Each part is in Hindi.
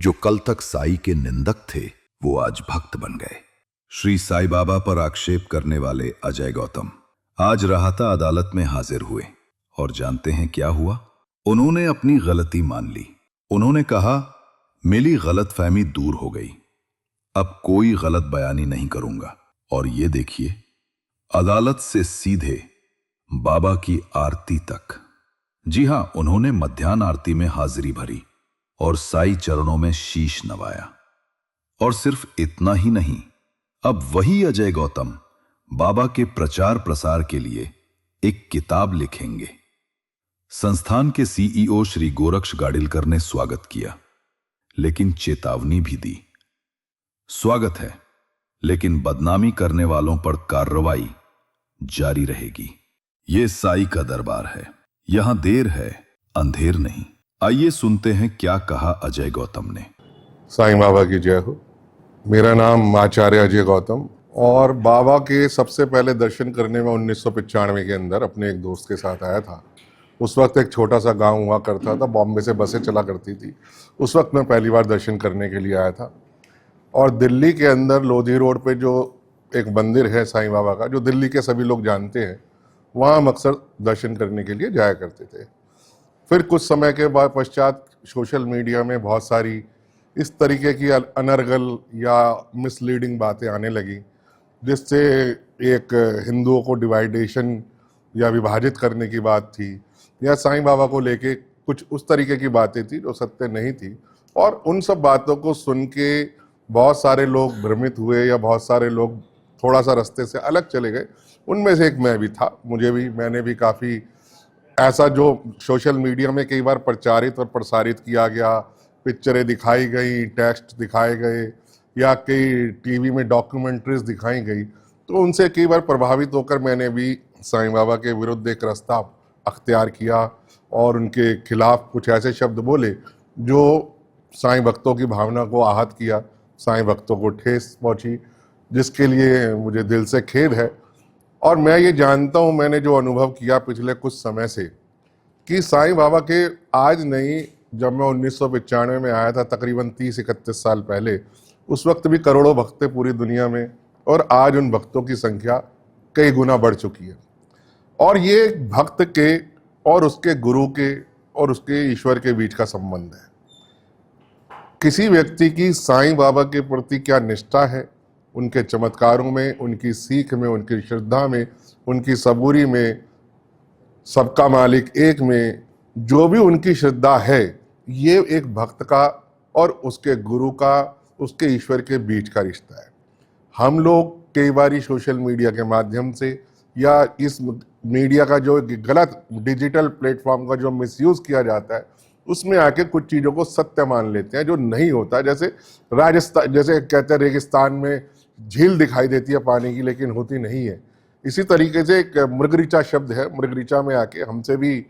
जो कल तक साई के निंदक थे वो आज भक्त बन गए। श्री साई बाबा पर आक्षेप करने वाले अजय गौतम आज राहता अदालत में हाजिर हुए और जानते हैं क्या हुआ? उन्होंने अपनी गलती मान ली। उन्होंने कहा, मेरी गलतफहमी दूर हो गई, अब कोई गलत बयानी नहीं करूंगा। और ये देखिए, अदालत से सीधे बाबा की आरती तक। जी हां, उन्होंने मध्याह्न आरती में हाजिरी भरी और साई चरणों में शीश नवाया। और सिर्फ इतना ही नहीं, अब वही अजय गौतम बाबा के प्रचार प्रसार के लिए एक किताब लिखेंगे। संस्थान के सीईओ श्री गोरक्ष गाडिलकर ने स्वागत किया, लेकिन चेतावनी भी दी। स्वागत है, लेकिन बदनामी करने वालों पर कार्रवाई जारी रहेगी। ये साई का दरबार है, यहां देर है अंधेर नहीं। आइए सुनते हैं क्या कहा अजय गौतम ने। साईं बाबा की जय हो। मेरा नाम आचार्य अजय गौतम, और बाबा के सबसे पहले दर्शन करने में 1995 के अंदर अपने एक दोस्त के साथ आया था। उस वक्त एक छोटा सा गांव हुआ करता था, बॉम्बे से बसें चला करती थी। उस वक्त मैं पहली बार दर्शन करने के लिए आया था। और दिल्ली के अंदर लोधी रोड पे जो एक मंदिर है साईं बाबा का, जो दिल्ली के सभी लोग जानते हैं, वहाँ हम अक्सर दर्शन करने के लिए जाया करते थे। फिर कुछ समय के बाद पश्चात सोशल मीडिया में बहुत सारी इस तरीके की अनर्गल या मिसलीडिंग बातें आने लगी, जिससे एक हिंदुओं को डिवाइडेशन या विभाजित करने की बात थी, या साईं बाबा को लेके कुछ उस तरीके की बातें थी जो सत्य नहीं थी। और उन सब बातों को सुन के बहुत सारे लोग भ्रमित हुए, या बहुत सारे लोग थोड़ा सा रास्ते से अलग चले गए। उनमें से एक मैं भी था। मैंने भी काफ़ी ऐसा जो सोशल मीडिया में कई बार प्रचारित और प्रसारित किया गया, पिक्चरें दिखाई गई, टेक्स्ट दिखाए गए, या कई टीवी में डॉक्यूमेंट्रीज दिखाई गई, तो उनसे कई बार प्रभावित होकर मैंने भी साईं बाबा के विरुद्ध एक रास्ता अख्तियार किया और उनके खिलाफ कुछ ऐसे शब्द बोले जो साईं भक्तों की भावना को आहत किया, साईं भक्तों को ठेस पहुंची, जिसके लिए मुझे दिल से खेद है। और मैं ये जानता हूँ, मैंने जो अनुभव किया पिछले कुछ समय से, कि साईं बाबा के आज नहीं, जब मैं 1995 में आया था, तकरीबन 30-31 साल पहले, उस वक्त भी करोड़ों भक्त थे पूरी दुनिया में, और आज उन भक्तों की संख्या कई गुना बढ़ चुकी है। और ये भक्त के और उसके गुरु के और उसके ईश्वर के बीच का संबंध है। किसी व्यक्ति की साईं बाबा के प्रति क्या निष्ठा है, उनके चमत्कारों में, उनकी सीख में, उनकी श्रद्धा में, उनकी सबूरी में, सबका मालिक एक में, जो भी उनकी श्रद्धा है, ये एक भक्त का और उसके गुरु का, उसके ईश्वर के बीच का रिश्ता है। हम लोग कई बार सोशल मीडिया के माध्यम से, या इस मीडिया का जो गलत डिजिटल प्लेटफॉर्म का जो मिसयूज किया जाता है, उसमें आके कुछ चीज़ों को सत्य मान लेते हैं जो नहीं होता। जैसे राजस्थान, जैसे कहते हैं रेगिस्तान में झील दिखाई देती है पानी की, लेकिन होती नहीं है। इसी तरीके से एक मृगरीचा शब्द है, मृगरीचा में आके हमसे भी,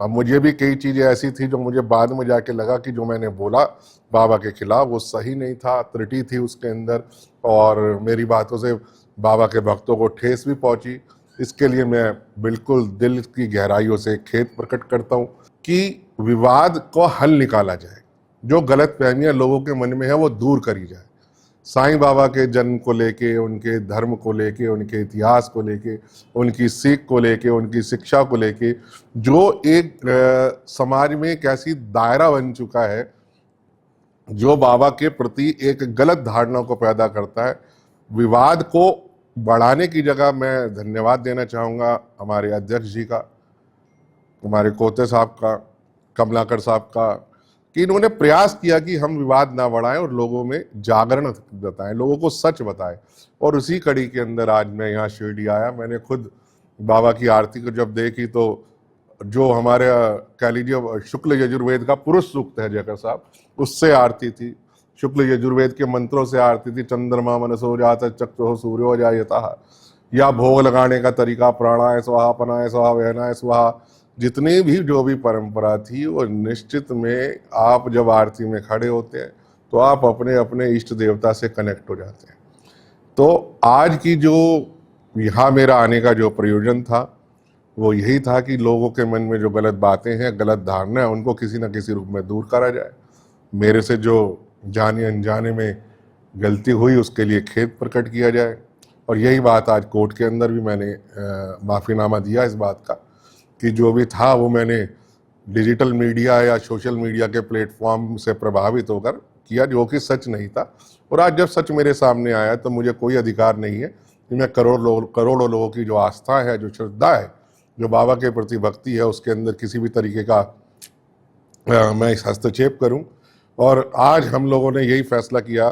मुझे भी कई चीज़ें ऐसी थी जो मुझे बाद में जाके लगा कि जो मैंने बोला बाबा के खिलाफ वो सही नहीं था, त्रुटि थी उसके अंदर, और मेरी बातों से बाबा के भक्तों को ठेस भी पहुंची। इसके लिए मैं बिल्कुल दिल की गहराइयों से खेद प्रकट करता हूं कि विवाद को हल निकाला जाए, जो गलतफहमियां लोगों के मन में है वो दूर करी जाए। साईं बाबा के जन्म को लेके, उनके धर्म को लेके, उनके इतिहास को लेके, उनकी सीख को लेके, उनकी शिक्षा को लेके, जो एक समाज में एक ऐसी दायरा बन चुका है जो बाबा के प्रति एक गलत धारणा को पैदा करता है, विवाद को बढ़ाने की जगह मैं धन्यवाद देना चाहूँगा हमारे अध्यक्ष जी का, हमारे कोते साहब का, कमलाकर साहब का, कि इन्होंने प्रयास किया कि हम विवाद ना बढ़ाएं और लोगों में जागरण बताएं, लोगों को सच बताएं। और उसी कड़ी के अंदर आज मैं यहाँ शिरडी आया। मैंने खुद बाबा की आरती को जब देखी, तो जो हमारे कह लीजिए शुक्ल यजुर्वेद का पुरुष सूक्त है जयकर साहब, उससे आरती थी। शुक्ल यजुर्वेद के मंत्रों से आरती थी। चंद्रमा मनसो जाता चक्षु सूर्यो जायतः, या भोग लगाने का तरीका, प्राणाय स्वाहा, पनाय स्वाहा, वहनाय स्वाहा, जितनी भी जो भी परंपरा थी, वो निश्चित में आप जब आरती में खड़े होते हैं तो आप अपने अपने इष्ट देवता से कनेक्ट हो जाते हैं। तो आज की जो यहाँ मेरा आने का जो प्रयोजन था वो यही था कि लोगों के मन में जो गलत बातें हैं, गलत धारणा है, उनको किसी न किसी रूप में दूर करा जाए। मेरे से जो जाने अनजाने में गलती हुई उसके लिए खेद प्रकट किया जाए। और यही बात आज कोर्ट के अंदर भी मैंने माफ़ीनामा दिया इस बात का कि जो भी था वो मैंने डिजिटल मीडिया या सोशल मीडिया के प्लेटफॉर्म से प्रभावित होकर किया, जो कि सच नहीं था। और आज जब सच मेरे सामने आया तो मुझे कोई अधिकार नहीं है कि मैं करोड़ों लोगों की जो आस्था है, जो श्रद्धा है, जो बाबा के प्रति भक्ति है, उसके अंदर किसी भी तरीके का मैं इस हस्तक्षेप करूं। और आज हम लोगों ने यही फैसला किया,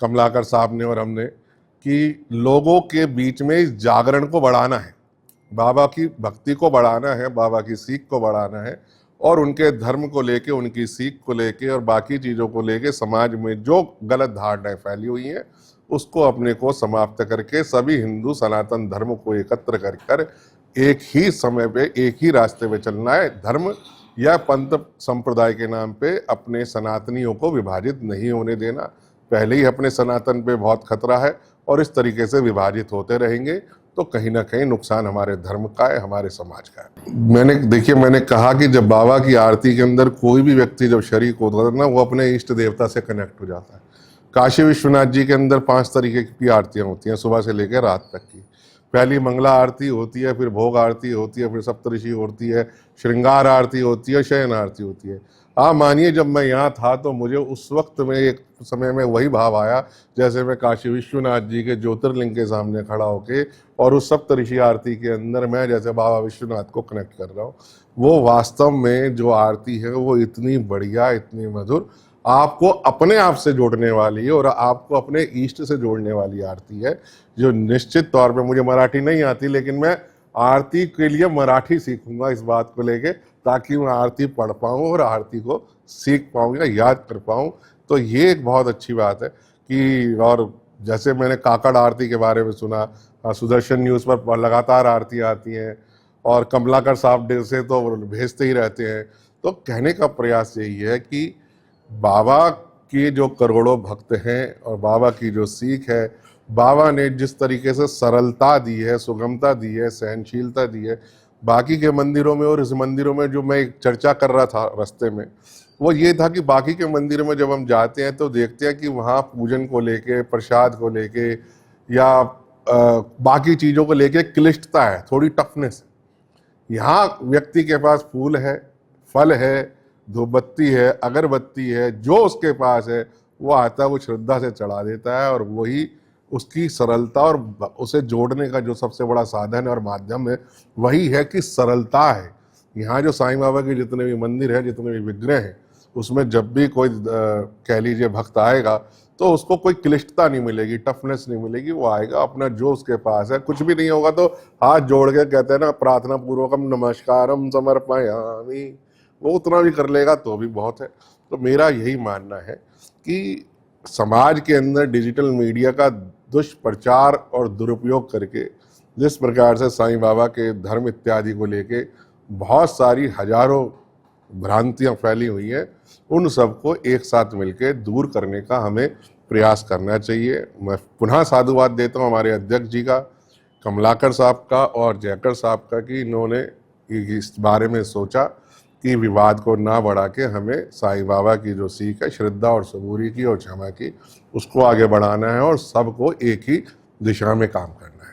कमलाकर साहब ने और हमने, कि लोगों के बीच में इस जागरण को बढ़ाना है, बाबा की भक्ति को बढ़ाना है, बाबा की सीख को बढ़ाना है, और उनके धर्म को लेके, उनकी सीख को लेके और बाकी चीज़ों को लेके समाज में जो गलत धारणाएं फैली हुई हैं उसको अपने को समाप्त करके सभी हिंदू सनातन धर्म को एकत्र कर कर एक ही समय पे एक ही रास्ते पे चलना है। धर्म या पंथ संप्रदाय के नाम पे अपने सनातनियों को विभाजित नहीं होने देना। पहले ही अपने सनातन पे बहुत खतरा है और इस तरीके से विभाजित होते रहेंगे तो कहीं ना कहीं नुकसान हमारे धर्म का है, हमारे समाज का है। मैंने कहा कि जब बाबा की आरती के अंदर कोई भी व्यक्ति जब शरीक होता है ना, वो अपने इष्ट देवता से कनेक्ट हो जाता है। काशी विश्वनाथ जी के अंदर 5 तरीके की आरतियाँ होती हैं सुबह से लेकर रात तक की। पहली मंगला आरती होती है, फिर भोग आरती होती है, फिर सप्तऋषि होती है, श्रृंगार आरती होती है, शयन आरती होती है। आप मानिए जब मैं यहाँ था तो मुझे उस वक्त में एक समय में वही भाव आया जैसे मैं काशी विश्वनाथ जी के ज्योतिर्लिंग के सामने खड़ा होके और उस सप्तऋषि आरती के अंदर मैं जैसे बाबा विश्वनाथ को कनेक्ट कर रहा हूँ। वो वास्तव में जो आरती है वो इतनी बढ़िया, इतनी मधुर, आपको अपने आप से जोड़ने वाली है और आपको अपने इष्ट से जोड़ने वाली आरती है, जो निश्चित तौर पे, मुझे मराठी नहीं आती लेकिन मैं आरती के लिए मराठी सीखूंगा इस बात को लेके, ताकि मैं आरती पढ़ पाऊँ और आरती को सीख पाऊँ या याद कर पाऊँ। तो ये एक बहुत अच्छी बात है कि, और जैसे मैंने काकड़ आरती के बारे में सुना, सुदर्शन न्यूज़ पर लगातार आरती आती हैं और कमलाकर साहब से तो भेजते ही रहते हैं। तो कहने का प्रयास यही है कि बाबा के जो करोड़ों भक्त हैं और बाबा की जो सीख है, बाबा ने जिस तरीके से सरलता दी है, सुगमता दी है, सहनशीलता दी है बाकी के मंदिरों में, और इस मंदिरों में जो मैं एक चर्चा कर रहा था रास्ते में, वो ये था कि बाकी के मंदिरों में जब हम जाते हैं तो देखते हैं कि वहाँ पूजन को लेके, प्रसाद को लेके या बाकी चीज़ों को लेके क्लिष्टता है, थोड़ी टफनेस है। यहाँ व्यक्ति के पास फूल है, फल है, धूपबत्ती है, अगरबत्ती है, जो उसके पास है वो आता है, वो श्रद्धा से चढ़ा देता है और वही उसकी सरलता और उसे जोड़ने का जो सबसे बड़ा साधन और माध्यम है वही है कि सरलता है। यहाँ जो साईं बाबा के जितने भी मंदिर हैं, जितने भी विग्रह हैं, उसमें जब भी कोई कह लीजिए भक्त आएगा तो उसको कोई क्लिष्टता नहीं मिलेगी, टफनेस नहीं मिलेगी। वो आएगा अपना जो उसके पास है, कुछ भी नहीं होगा तो हाथ जोड़ के कहते हैं ना, प्रार्थना पूर्वकम नमस्कारम समर्पयामि, वो उतना भी कर लेगा तो भी बहुत है। तो मेरा यही मानना है कि समाज के अंदर डिजिटल मीडिया का दुष्प्रचार और दुरुपयोग करके जिस प्रकार से साईं बाबा के धर्म इत्यादि को लेके बहुत सारी हजारों भ्रांतियां फैली हुई हैं, उन सबको एक साथ मिलकर दूर करने का हमें प्रयास करना चाहिए। मैं पुनः साधुवाद देता हूं हमारे अध्यक्ष जी का, कमलाकर साहब का और जयकर साहब का, कि इन्होंने इस बारे में सोचा कि विवाद को ना बढ़ा के हमें साईं बाबा की जो सीख है, श्रद्धा और सबूरी की और क्षमा की, उसको आगे बढ़ाना है और सबको एक ही दिशा में काम करना है।